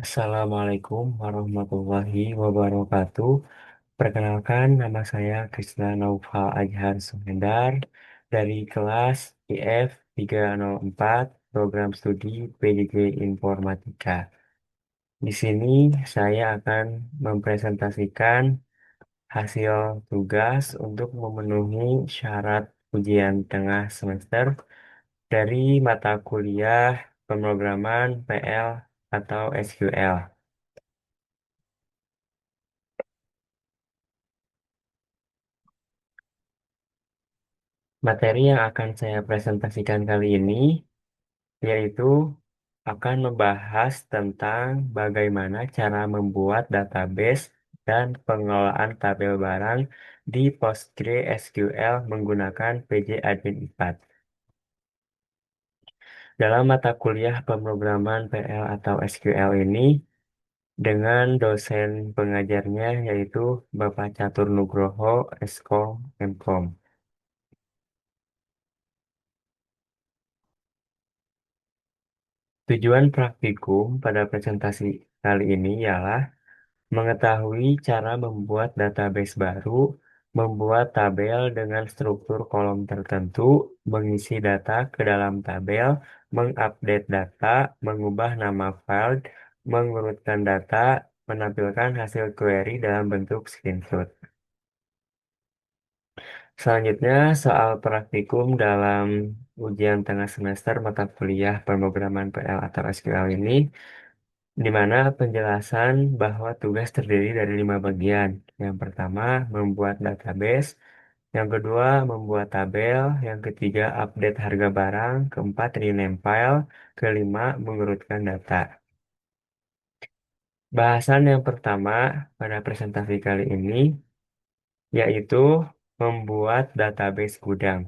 Assalamualaikum warahmatullahi wabarakatuh. Perkenalkan, nama saya Krisna Naufal Ajhar Sumendar dari kelas IF 304 Program Studi PJJ Informatika. Di sini saya akan mempresentasikan hasil tugas untuk memenuhi syarat ujian tengah semester dari mata kuliah pemrograman PL atau SQL. Materi yang akan saya presentasikan kali ini yaitu akan membahas tentang bagaimana cara membuat database dan pengelolaan tabel barang di PostgreSQL menggunakan PJ-admin 4. Dalam mata kuliah pemrograman PL atau SQL ini, dengan dosen pengajarnya yaitu Bapak Catur Nugroho, Eskom, Mkom. Tujuan praktikum pada presentasi kali ini ialah mengetahui cara membuat database baru, membuat tabel dengan struktur kolom tertentu, mengisi data ke dalam tabel, mengupdate data, mengubah nama file, mengurutkan data, menampilkan hasil query dalam bentuk screenshot. Selanjutnya, soal praktikum dalam ujian tengah semester mata kuliah pemrograman PL atau SQL ini di mana penjelasan bahwa tugas terdiri dari 5 bagian. Yang pertama, membuat database. Yang kedua, membuat tabel. Yang ketiga, update harga barang. Keempat, rename file. Kelima, mengurutkan data. Bahasan yang pertama pada presentasi kali ini yaitu membuat database gudang.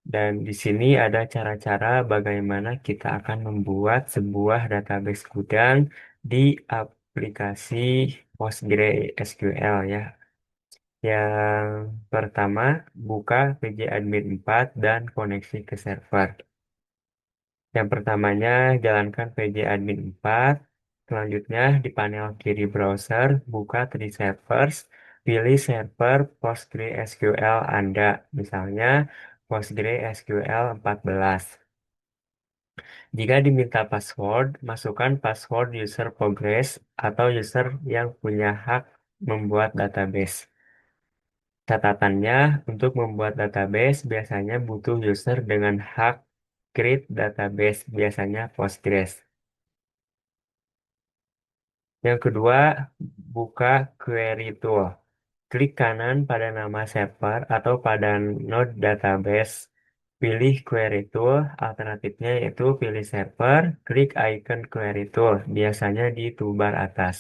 Dan di sini ada cara-cara bagaimana kita akan membuat sebuah database gudang di aplikasi PostgreSQL ya. Yang pertama, buka pgadmin 4 dan koneksi ke server. Yang pertamanya, jalankan pgadmin 4. Selanjutnya, di panel kiri browser, buka 3 servers. Pilih server PostgreSQL Anda, misalnya PostgreSQL 14. Jika diminta password, masukkan password user progress atau user yang punya hak membuat database. Catatannya, untuk membuat database biasanya butuh user dengan hak create database, biasanya Postgres. Yang kedua, buka query tool. Klik kanan pada nama server atau pada node database. Pilih query tool, alternatifnya yaitu pilih server, klik icon query tool, biasanya di toolbar atas.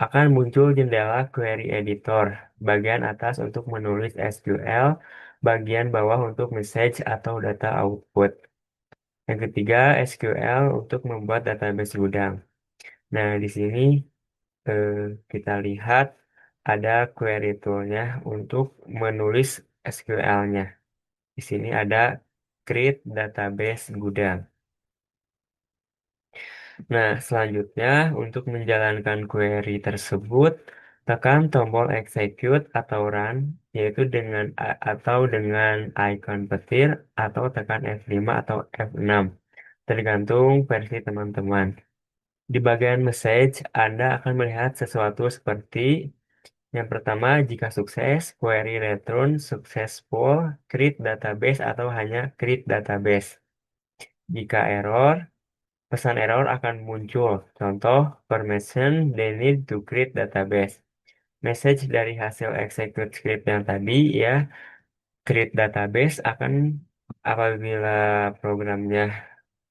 Akan muncul jendela query editor, bagian atas untuk menulis SQL, bagian bawah untuk message atau data output. Yang ketiga, SQL untuk membuat database gudang. Nah, di sini eh, kita lihat ada query tool-nya untuk menulis SQL-nya. Di sini ada create database gudang. Nah, selanjutnya untuk menjalankan query tersebut, tekan tombol execute atau run, yaitu dengan icon petir atau tekan F5 atau F6, tergantung versi teman-teman. Di bagian message, Anda akan melihat sesuatu seperti yang pertama, jika sukses, query return successful, create database atau hanya create database. Jika error, pesan error akan muncul. Contoh, permission they need to create database. Message dari hasil execute script yang tadi ya, create database akan apabila programnya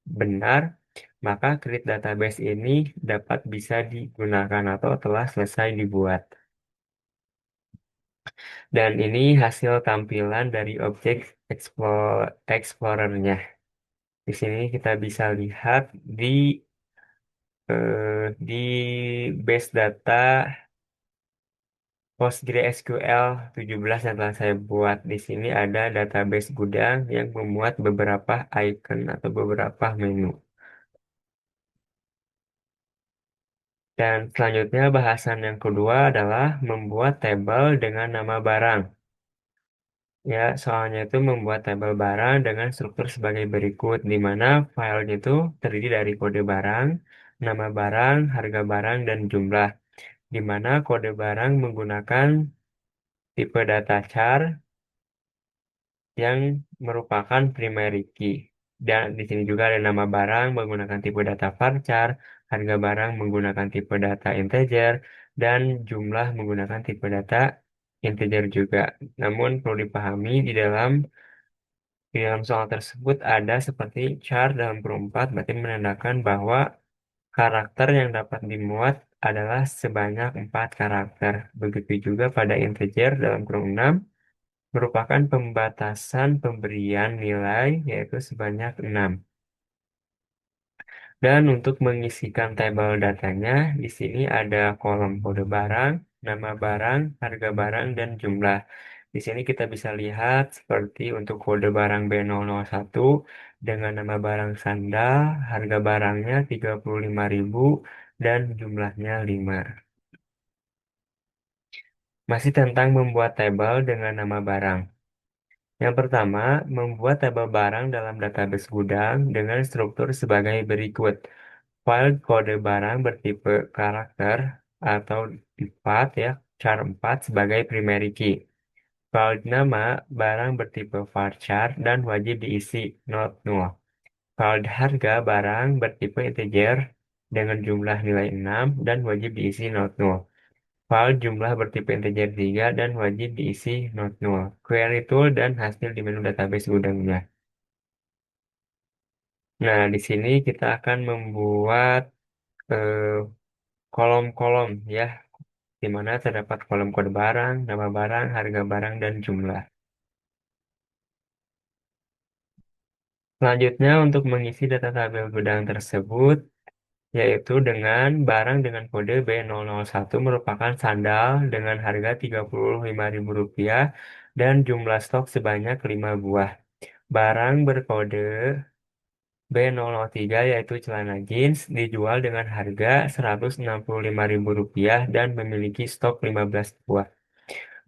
benar, maka create database ini dapat bisa digunakan atau telah selesai dibuat. Dan ini hasil tampilan dari objek Explorer-nya. Di sini kita bisa lihat di base data PostgreSQL 17 yang telah saya buat. Di sini ada database gudang yang memuat beberapa icon atau beberapa menu. Dan selanjutnya bahasan yang kedua adalah membuat tabel dengan nama barang. Ya, soalnya itu membuat tabel barang dengan struktur sebagai berikut, di mana filenya itu terdiri dari kode barang, nama barang, harga barang, dan jumlah. Di mana kode barang menggunakan tipe data char yang merupakan primary key. Dan di sini juga ada nama barang menggunakan tipe data varchar, harga barang menggunakan tipe data integer, dan jumlah menggunakan tipe data integer juga. Namun perlu dipahami di dalam soal tersebut ada seperti char dalam kurung 4, berarti menandakan bahwa karakter yang dapat dimuat adalah sebanyak 4 karakter. Begitu juga pada integer dalam kurung 6 merupakan pembatasan pemberian nilai yaitu sebanyak 6. Dan untuk mengisikan tabel datanya, di sini ada kolom kode barang, nama barang, harga barang, dan jumlah. Di sini kita bisa lihat seperti untuk kode barang B001 dengan nama barang sandal, harga barangnya 35.000 dan jumlahnya 5. Masih tentang membuat tabel dengan nama barang. Yang pertama, membuat tabel barang dalam database gudang dengan struktur sebagai berikut. File kode barang bertipe karakter atau div ya, char 4 sebagai primary key. File nama barang bertipe varchar dan wajib diisi not null. File harga barang bertipe integer dengan jumlah nilai 6 dan wajib diisi not null. File jumlah bertipe integer 3 dan wajib diisi not null. Query tool dan hasil di menu database gudangnya. Nah, di sini kita akan membuat eh, kolom-kolom ya, di mana terdapat kolom kode barang, nama barang, harga barang, dan jumlah. Selanjutnya untuk mengisi data tabel gudang tersebut, yaitu dengan barang dengan kode B001 merupakan sandal dengan harga Rp35.000 dan jumlah stok sebanyak 5 buah. Barang berkode B003 yaitu celana jeans dijual dengan harga Rp165.000 dan memiliki stok 15 buah.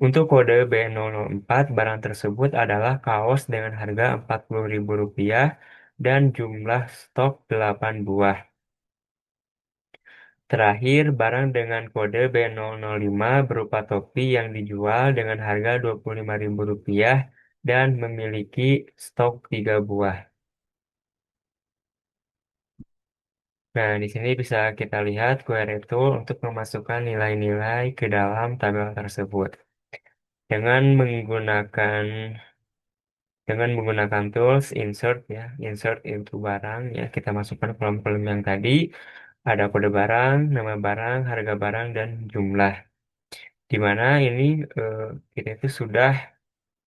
Untuk kode B004, barang tersebut adalah kaos dengan harga Rp40.000 dan jumlah stok 8 buah. Terakhir, barang dengan kode B005 berupa topi yang dijual dengan harga Rp25.000 dan memiliki stok 3 buah. Nah, di sini bisa kita lihat query tool untuk memasukkan nilai-nilai ke dalam tabel tersebut. Dengan menggunakan Dengan menggunakan tools insert ya, insert into barang ya, kita masukkan kolom-kolom yang tadi, ada kode barang, nama barang, harga barang, dan jumlah. Di mana ini eh, kita itu sudah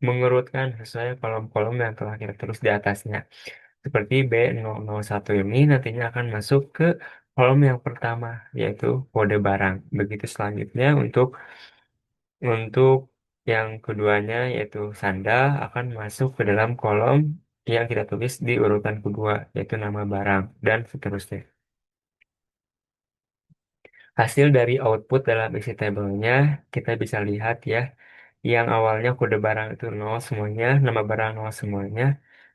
mengurutkan sesuai kolom-kolom yang telah kita tulis di atasnya. Seperti B001 ini nantinya akan masuk ke kolom yang pertama, yaitu kode barang. Begitu selanjutnya untuk yang keduanya yaitu sandal akan masuk ke dalam kolom yang kita tulis di urutan kedua yaitu nama barang dan seterusnya. Hasil dari output dalam isi tabelnya kita bisa lihat ya, yang awalnya kode barang itu nol semuanya, nama barang nol semuanya,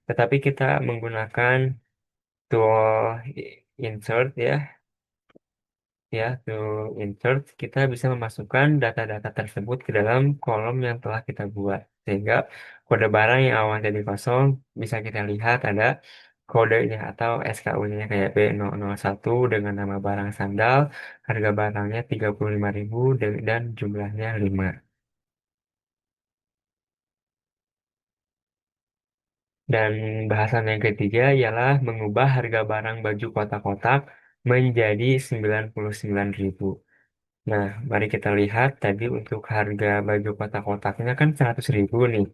tetapi kita menggunakan tool insert to insert, kita bisa memasukkan data-data tersebut ke dalam kolom yang telah kita buat. Sehingga kode barang yang awalnya jadi kosong, bisa kita lihat ada kodenya atau SKU-nya kayak B001 dengan nama barang sandal, harga barangnya 35.000 dan jumlahnya 5. Dan bahasan yang ketiga ialah mengubah harga barang baju kotak-kotak menjadi 99.000. Nah, mari kita lihat tadi untuk harga baju kotak-kotaknya kan 100.000 nih.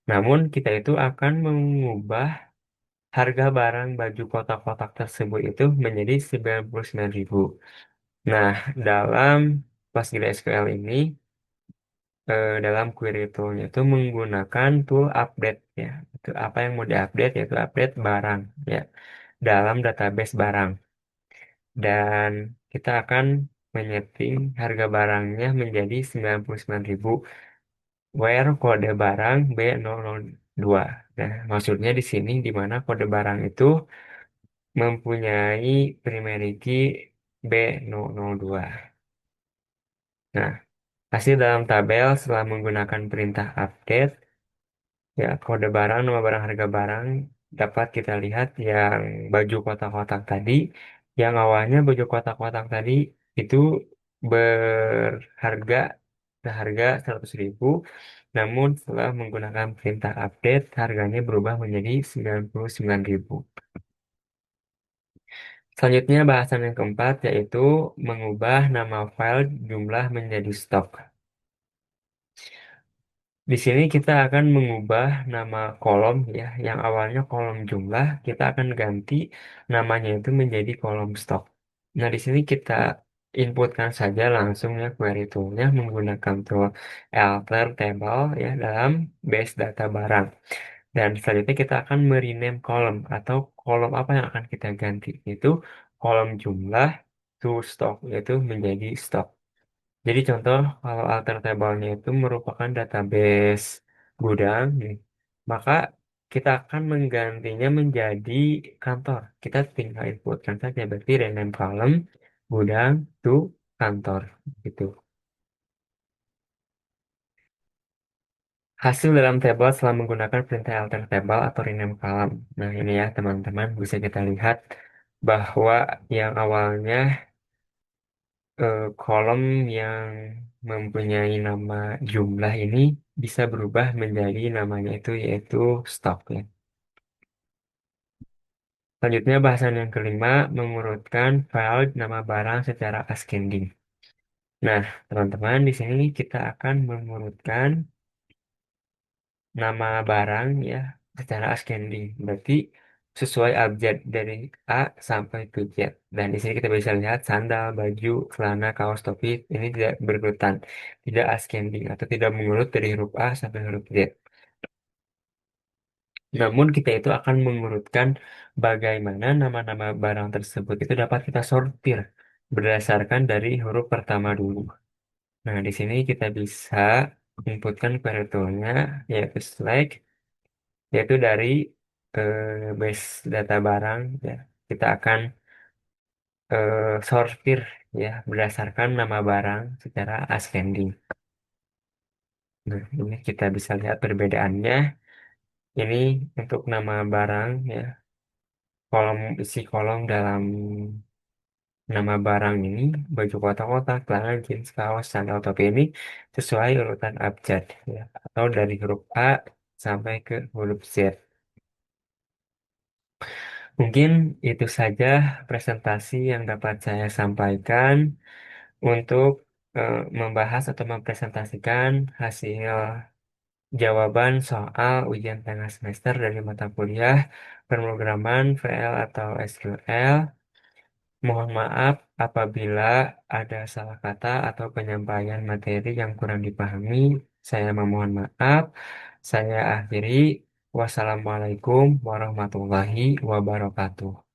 Namun kita itu akan mengubah harga barang baju kotak-kotak tersebut itu menjadi 99.000. Nah, dalam PostgreSQL ini, dalam query toolnya itu menggunakan tool update ya. Itu apa yang mau diupdate yaitu update barang ya dalam database barang. Dan kita akan menyeting harga barangnya menjadi 99.000 where kode barang B002. Nah, maksudnya di sini di mana kode barang itu mempunyai primary key B002. Nah, hasil dalam tabel setelah menggunakan perintah update, ya kode barang, nama barang, harga barang dapat kita lihat yang baju kotak-kotak tadi, yang awalnya baju kotak-kotak tadi itu berharga seharga 100.000, namun setelah menggunakan perintah update, harganya berubah menjadi 99.000. Selanjutnya bahasan yang keempat yaitu mengubah nama file jumlah menjadi stok. Di sini kita akan mengubah nama kolom ya, yang awalnya kolom jumlah, kita akan ganti namanya itu menjadi kolom stok. Nah, di sini kita inputkan saja langsung ya query toolnya menggunakan tool alter table ya dalam base data barang. Dan selanjutnya kita akan merename kolom atau kolom apa yang akan kita ganti itu kolom jumlah to stock yaitu menjadi stok. Jadi contoh kalau alter table-nya itu merupakan database gudang, nih, maka kita akan menggantinya menjadi kantor. Kita tinggal inputkan saja berarti rename column gudang to kantor gitu. Hasil dalam tabel setelah menggunakan perintah alter table atau rename column. Nah ini ya teman-teman bisa kita lihat bahwa yang awalnya kolom yang mempunyai nama jumlah ini bisa berubah menjadi namanya itu yaitu stok ya. Selanjutnya bahasan yang kelima mengurutkan file nama barang secara ascending. Nah, teman-teman di sini kita akan mengurutkan nama barang ya secara ascending. Berarti sesuai abjad dari A sampai ke Z. Dan di sini kita bisa lihat sandal, baju, celana, kaos, topi ini tidak berurutan, tidak ascending atau tidak mengurut dari huruf A sampai huruf Z. Namun kita itu akan mengurutkan bagaimana nama-nama barang tersebut itu dapat kita sortir berdasarkan dari huruf pertama dulu. Nah, di sini kita bisa inputkan query tool-nya yaitu select yaitu dari base data barang ya kita akan sortir ya berdasarkan nama barang secara ascending. Nah, ini kita bisa lihat perbedaannya. Ini untuk nama barang ya kolom isi kolom dalam nama barang ini baju kotak-kotak, celana, jeans, kaos, sandal, topi ini sesuai urutan abjad ya atau dari huruf A sampai ke huruf Z. Mungkin itu saja presentasi yang dapat saya sampaikan untuk membahas atau mempresentasikan hasil jawaban soal ujian tengah semester dari mata kuliah pemrograman VL atau SQL. Mohon maaf apabila ada salah kata atau penyampaian materi yang kurang dipahami. Saya memohon maaf. Saya akhiri. Wassalamualaikum warahmatullahi wabarakatuh.